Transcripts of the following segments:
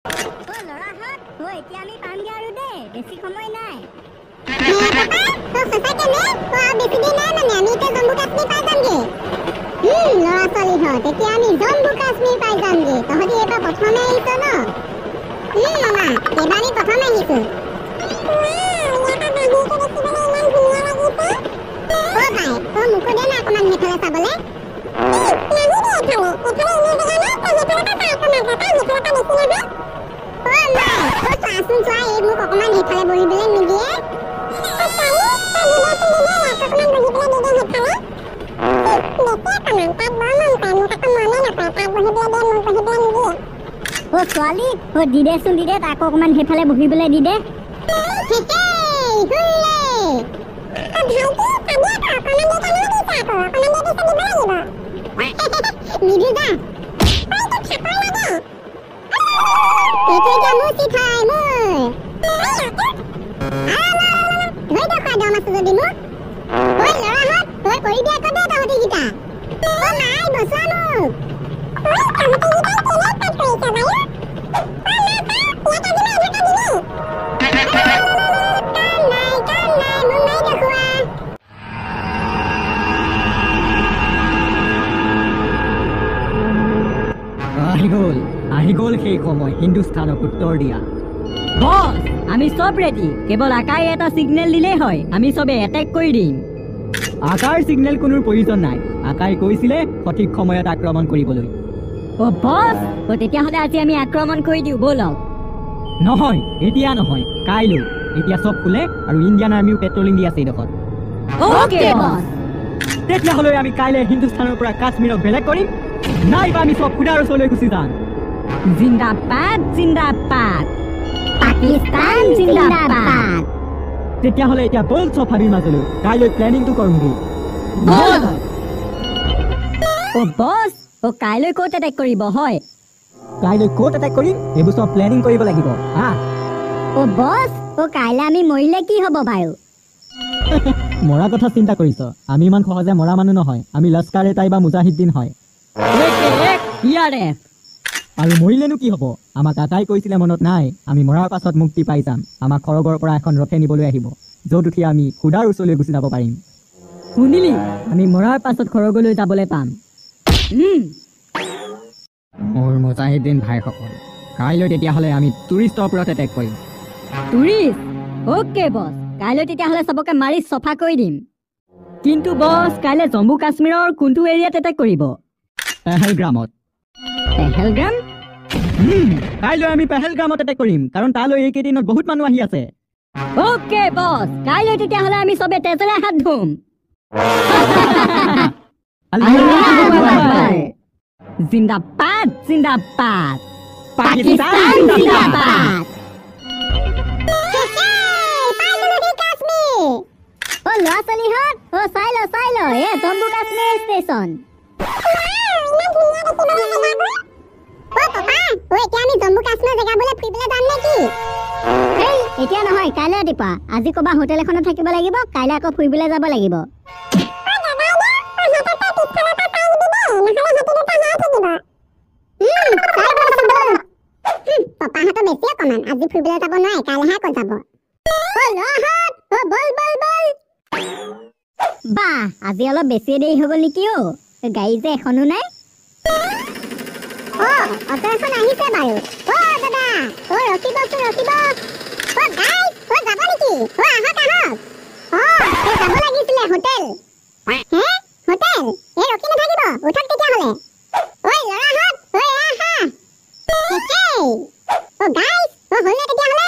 ও লৰাহত ও এতিয়া আমি পামগে আৰু দে বেছি সময় নাই তো সঁচাকে নে বেছি দিন নাই মানে আমি এতিয়া জম্মু কাশ্মীৰ পাই যামগে ল'ৰা ছোৱালীহঁত এতিয়া আমি জম্মু কাশ্মীৰ পাই যামগে তহঁতি এইবাৰ প্ৰথমে আহিছ ন মামা এইবাৰ আমি প্ৰথম আহিছো মোকো দে না অকণমান সেইফালে চাবলে চোৱাচোন চোৱা এই মোক অকণমান সেইফালে বহিবলৈ নিদিয়ে ও ছোৱালী ও দি দেচোন দি দে তাক অকণমান সেইফালে বহিবলৈ দি দে আহি গ'ল সেই সময় হিন্দুস্তানক উত্তৰ দিয়া বস আমি সব ৰেডি কেৱল আকাই এটা সিগনেল দিলেই হয় আমি সবে এটেক কৰি দিম আকাৰ সিগনেল কোনো প্ৰয়োজন নাই আকাই কৈছিলে সঠিক সময়ত আক্ৰমণ কৰিবলৈ ও বস ও তেতিয়াহ'লে আজি আমি আক্ৰমণ কৰি দিওঁ বলক নহয় এতিয়া নহয় কাইলৈ এতিয়া সব ফুলে আৰু ইণ্ডিয়ান আৰ্মিও পেট্ৰলিং দি আছে এইডোখৰত ওকে বস তেতিয়াহ'লে আমি কাইলৈ হিন্দুস্তানৰ পৰা কাশ্মীৰক বেলেগ কৰিম নাইবা আমি সব খুদাৰ ওচৰলৈ গুচি যাম জিন্দাবাদ জিন্দাবাদ পাকিস্তান জিন্দাবাদ তেতিয়াহ'লে এতিয়া বল সব ভাবিৰ মাজলৈ কাইলৈ প্লেনিংটো কৰোঁগৈ ও বস ও কাইলৈ ক'ত এটেক কৰিব হয় কাইলৈ ক'ত এটেক কৰিম এইবোৰ সব প্লেনিং কৰিব লাগিব ও বস ও কাইলৈ আমি মৰিলে কি হ'ব বাৰু মৰা কথা চিন্তা কৰিছ আমি ইমান সহজে মৰা মানুহ নহয় আমি লস্কাৰ এটাই বা মুজাহিদ্দিন হয় আৰু মৰিলেনো কি হ'ব আমাক আকাই কৈছিলে মনত নাই আমি মৰাৰ পাছত মুক্তি পাই যাম আমাক খৰগৰ পৰা এখন ৰথে নিবলৈ আহিব য'ত উঠি আমি খুদাৰ ওচৰলৈ গুচি যাব পাৰিম শুনিলি আমি মৰাৰ পাছত খৰগলৈ যাবলৈ পাম মোৰ মুজাহিদ্দিন ভাইসকল কাইলৈ তেতিয়াহ'লে আমি টুৰিষ্টৰ ওপৰত এটেক কৰিম টুৰিষ্ট অ'কে বছ কাইলৈ তেতিয়াহ'লে চবকে মাৰি চফা কৰি দিম কিন্তু বছ কাইলৈ জম্মু কাশ্মীৰৰ কোনটো এৰিয়াত এটেক কৰিব পেহেলগ্ৰামত পেহেলগ্ৰাম কাইলৈ আমি পেহেলগ্ৰামত এটেক কৰিম কাৰণ তালৈ এইকেইদিনত বহুত মানুহ আহি আছে অ'কে বছ কাইলৈ তেতিয়াহ'লে আমি চবে তেজেৰে হাত ধুম জিন্দাবাদ জিন্দাবাদ পাকিস্তান জিন্দাবাদ ও ল'ৰা ছোৱালীহঁত ও চাই ল এ জম্মু কাশ্মীৰ ষ্টেচন এতিয়া নহয় কাইলৈ ৰাতিপুৱা আজি ক'বা হোটেল এখনত থাকিব লাগিব কাইলৈ আকৌ ফুৰিবলৈ যাব লাগিব পাপাহঁতৰ বেছি অকণমান আজি ফুৰিবলৈ যাব নোৱাৰে কাইলৈহে আকৌ যাব বাহ আজি অলপ বেছি দেৰি হৈ গ'ল নেকি গাড়ী যে এখনো নাই অটো এখন আহিছে বাৰু দাদা ৰখিবচোন ৰখিব যাব নেকি আহক যাব লাগিছিলে হোটেল হোটেল ৰখি নাথাকিব উঠক তেতিয়াহ'লে ল'ৰাহঁত আহা গাইজ হ'লনে তেতিয়াহ'লে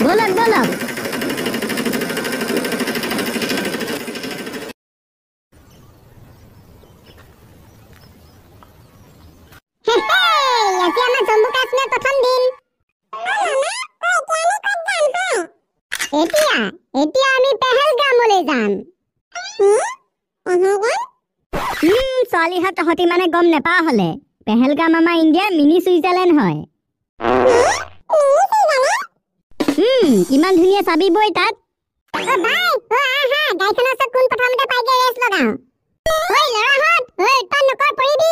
বলক বলক আজি আমাৰ জম্মু কাশ্মীৰ প্ৰথম দিন এতিয়া আমি পেহেলগ্ৰামলৈ যাম ছোৱালীহঁত তহঁতি মানে গম নেপাৱ হ'লে পেহেলগ্ৰাম আমাৰ ইণ্ডিয়াৰ মিনি ছুইজাৰলেণ্ড হয় কিমান ধুনীয়া চাবি বৈ তাত গাড়ীখনৰ ওচৰত কোন প্ৰথমতে পাইগে ৰেষ্ট লগাওঁ ল'ৰাহঁত উৎপাত নকৰ পৰিবি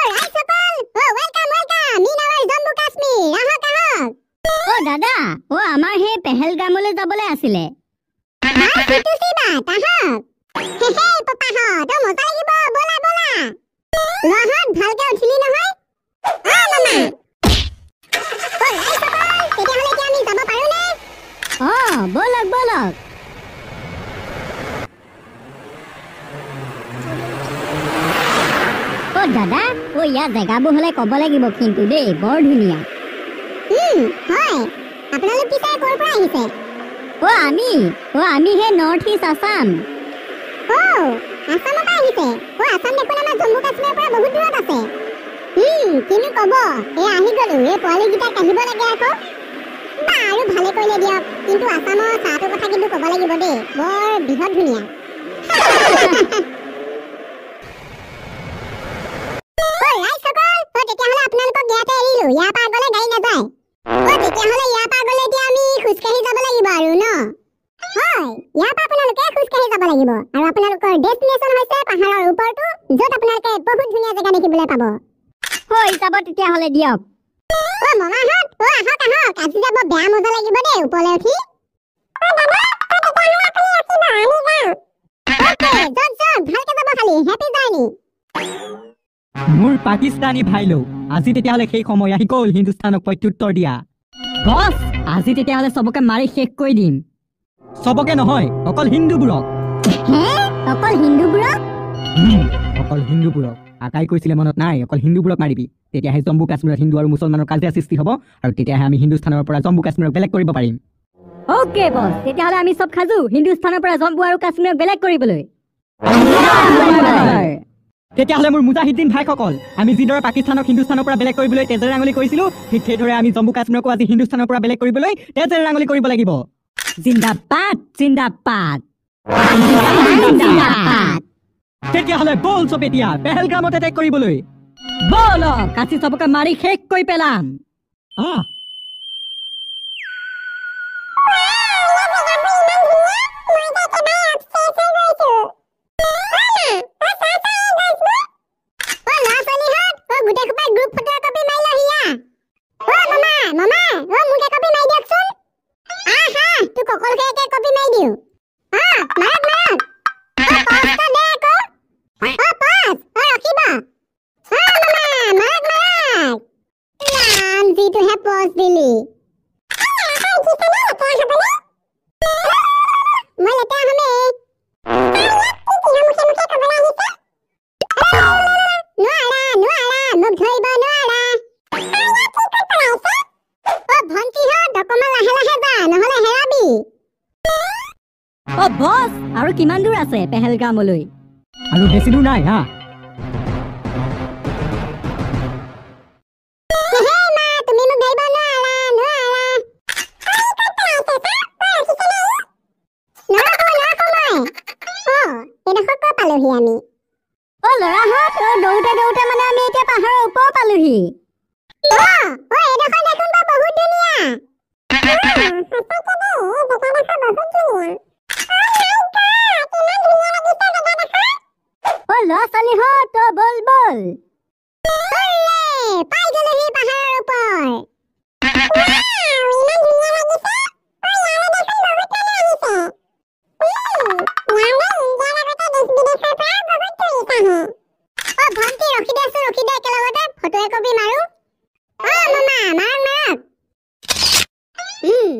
ৰাইজসকল ৱেলকাম ৱেলকাম দাদা ও আমাৰ হে পেহেলগামলৈ যাবলৈ আছিলে সিটো সিবা তাহক হে পাপাহত মজা লাগিব বলা বলা লহত ভালকে উঠিলি নহয় মামা তেতিয়াহ'লে এতিয়া আমি যাব পাৰোনে বলক বলক দাদা ইয়াৰ জেগাবোৰ হলে ক'ব লাগিব কিন্তু দেই বৰ ধুনীয়া হয় আপোনালোক পিছে ক'ৰ পৰা আহিছে আমি হে নৰ্থ ইষ্ট আছাম আছামৰ পৰা আহিছে আছাম দেখোন আমাৰ জম্মু কাশ্মীৰৰ পৰা বহুত দূৰত আছে কিনো ক'ব আহি গ'লো পোৱালীকেইটাক আহিব লাগে আকৌ বাৰু ভালে কৰিলে দিয়ক কিন্তু আছামৰ চাহটোৰ কথা কিন্তু ক'ব লাগিব দেই বৰ বৃহৎ ধুনীয়া তেতিয়াহ'লে আপোনালোকক ইয়াতে এৰিলো ইয়াৰ পৰা গ'লে গাড়ী নাযায় তেতিয়াহ'লে ইয়াৰ পৰা গ'লে এতিয়া আমি খোজকাঢ়ি যাব লাগিব আৰু ন হয় ইয়াৰ পৰা আপোনালোকে খোজকাঢ়ি যাব লাগিব আৰু আপোনালোকৰ ডেষ্টিনেশ্যন হৈছে পাহাৰৰ ওপৰটো য'ত আপোনালোকে বহুত ধুনীয়া জেগা দেখিবলৈ পাব হৈ যাব তেতিয়াহ'লে দিয়ক মামাহঁত আহক আজি যাব বেয়া মজা লাগিব দেই ওপৰলৈ উঠি ভালকে যাব খালি হেপী জাৰ্ণি মোৰ পাকিস্তানী ভাইলো আজি তেতিয়াহ'লে সেই সময় আহি গ'ল হিন্দুস্তানক প্ৰত্যুত্তৰ দিয়া বছ আজি তেতিয়াহ'লে চবকে মাৰি শেষ কৰি দিম চবকে নহয় অকল হিন্দুবোৰক অকল হিন্দুবোৰক আকাই কৈছিলে মনত নাই অকল হিন্দুবোৰক মাৰিবি তেতিয়াহে জম্মু কাশ্মীৰত হিন্দু আৰু মুছলমানৰ কাজিয়া সৃষ্টি হ'ব আৰু তেতিয়াহে আমি হিন্দুস্তানৰ পৰা জম্মু কাশ্মীৰক বেলেগ কৰিব পাৰিম অ'কে বছ তেতিয়াহ'লে আমি চব খাজু হিন্দুস্তানৰ পৰা জম্মু আৰু কাশ্মীৰক বেলেগ কৰিবলৈ তেতিয়াহ'লে মোৰ মুজাহিদিন ভাইসকল আমি যিদৰে পাকিস্তানক হিন্দুস্তানৰ পৰা বেলেগ কৰিবলৈ তেজেৰে আঙুলি কৰিছিলোঁ ঠিক সেইদৰে আমি জম্মু কাশ্মীৰকো আজি হিন্দুস্তানৰ পৰা বেলেগ কৰিবলৈ তেজেৰে আঙুলি কৰিব লাগিব জিন্দাবাদ জিন্দাবাদ তেতিয়াহ'লে বল চব এতিয়া পেহেলগামত এটেক কৰিবলৈ বলক আজি চবকে মাৰি শেষ কৰি পেলাম বছ আৰু কিমান দূৰ আছে পেহেলগামলৈ আৰু বেছি দূৰ নাই হা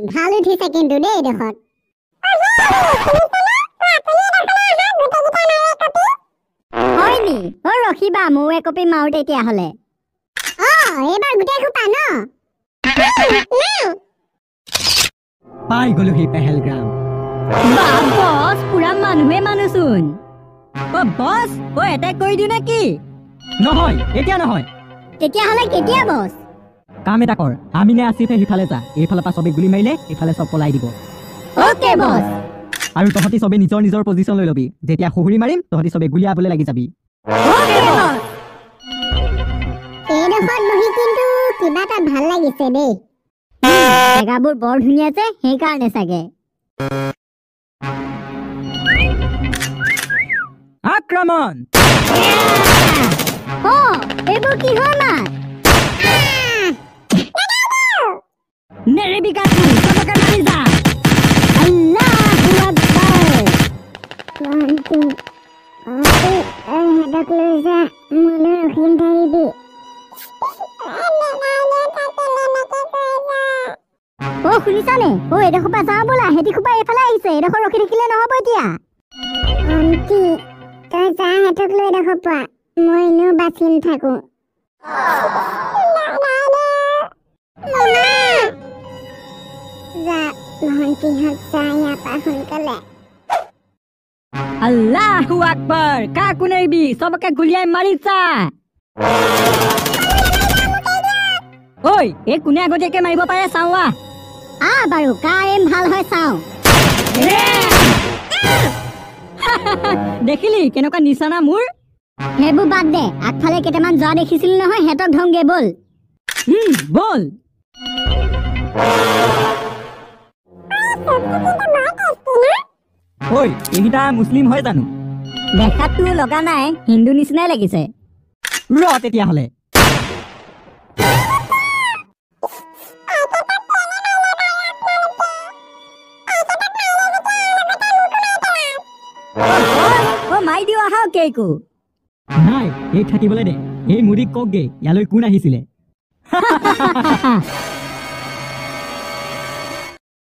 ভাল উঠিছে কিন্তু দেই দেখত হয়নি ৰখিবা ময়ো একপি মাৰো তেতিয়াহ'লে এইবাৰ গোটেই খোপা ন পাই গ'লো সেই পেহেলগাম বছ পুৰা মানুহে মানুহচোন বছ এটেক কৰি দিওঁ নে কি নহয় এতিয়া নহয় তেতিয়াহ'লে কেতিয়া বছ কাম এটা কৰ আমি নে আসিফে সিফালে যা এইফালৰ পৰা চবে গুলি মাৰিলে এইফালে চব পলাই দিব অ'কে বছ আৰু তহঁতি চবে নিজৰ নিজৰ পজিশ্যন লৈ ল'বি যেতিয়া হুহুৰি মাৰিম তহঁতি চবে গুলিয়াবলৈ লাগি যাবি অ'কে বছ এইডোখৰত বহি কিন্তু কিবা এটা ভাল লাগিছে দেই জেগাবোৰ বৰ ধুনীয়া যে সেইকাৰণে চাগে আক্ৰমণ এইবোৰ কিহৰ মাত নেৰেবিকা শুনিছানে? এইডোখৰ পৰা যাওঁ ব'লা, হেতি খোপা এইফালে আহিছে, এইডোখৰ ৰখি থাকিলে নহ'ব এতিয়া। আন্টি, তই যা হেঁতক লৈ এইডোখৰ পৰা, মই এনেও বাচি নাথাকো। যা ভণ্টিহঁত যা ইয়াৰ পৰা সোনকালে। আল্লাহু আকবৰ, কাকো নেৰিবি, চবকে গুলিয়াই মাৰিছা। ঐ, এই কোনে আগতীয়াকে মাৰিব পাৰে চাওঁ আহ। বাৰু কাৰ এম ভাল হয় চাওঁ। দেখিলি কেনেকুৱা নিচানা মোৰ? সেইবোৰ বাদ দে, আগফালে কেইটামান যোৱা দেখিছিলি নহয়, সিহঁতক ধংগে ব'ল। বল। ঐ, এইকেইটা মুছলিম হয় জানো? দেখাততো লগা নাই, হিন্দু নিচিনাই লাগিছে। ৰ তেতিয়াহ'লে। মাৰি দিওঁ আহক কেইকো। নাই, এই থাকিবলৈ দে। এই মুদিক কওকগে ইয়ালৈ কোন আহিছিলে।